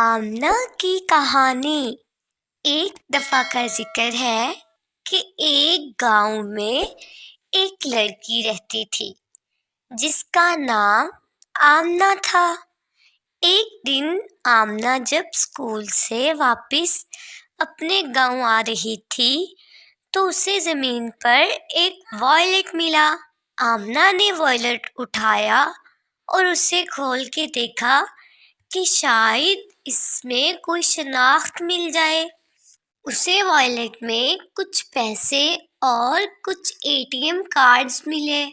آمنہ کی کہانی۔ ایک دفعہ کا ذکر ہے کہ ایک گاؤں میں ایک لڑکی رہتی تھی جس کا نام آمنہ تھا۔ ایک دن آمنہ جب اسکول سے واپس اپنے گاؤں آ رہی تھی تو اسے زمین پر ایک وائلٹ ملا۔ آمنہ نے وائلٹ اٹھایا اور اسے کھول کے دیکھا کہ شاید اس میں کوئی شناخت مل جائے۔ اسے وائلٹ میں کچھ پیسے اور کچھ ATM کارڈز ملے۔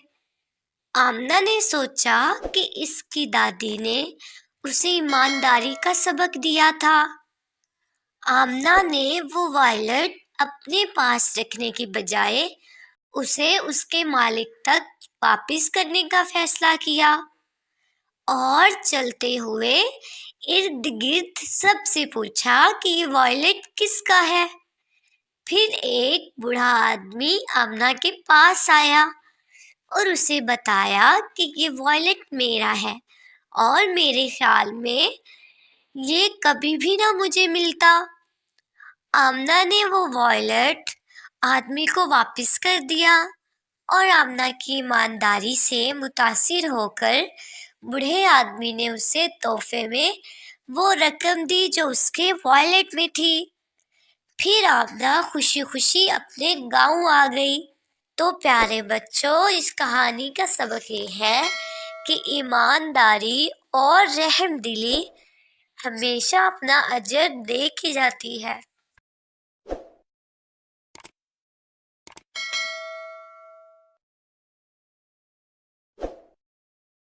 آمنہ نے سوچا کہ اس کی دادی نے اسے ایمانداری کا سبق دیا تھا۔ آمنہ نے وہ وائلٹ اپنے پاس رکھنے کی بجائے اسے اس کے مالک تک واپس کرنے کا فیصلہ کیا اور چلتے ہوئے ارد گرد سب سے پوچھا کہ یہ وائلٹ کس کا ہے۔ پھر ایک بوڑھا آدمی آمنہ کے پاس آیا اور اسے بتایا کہ یہ وائلٹ میرا ہے اور میرے خیال میں یہ کبھی بھی نہ مجھے ملتا۔ آمنہ نے وہ وائلٹ آدمی کو واپس کر دیا اور آمنہ کی ایمانداری سے متاثر ہو کر بوڑھے آدمی نے اسے تحفے میں وہ رقم دی جو اس کے وائلٹ میں تھی۔ پھر آمنہ خوشی خوشی اپنے گاؤں آ گئی۔ تو پیارے بچوں، اس کہانی کا سبق یہ ہے کہ ایمانداری اور رحم دلی ہمیشہ اپنا اجر دے کے جاتی ہے۔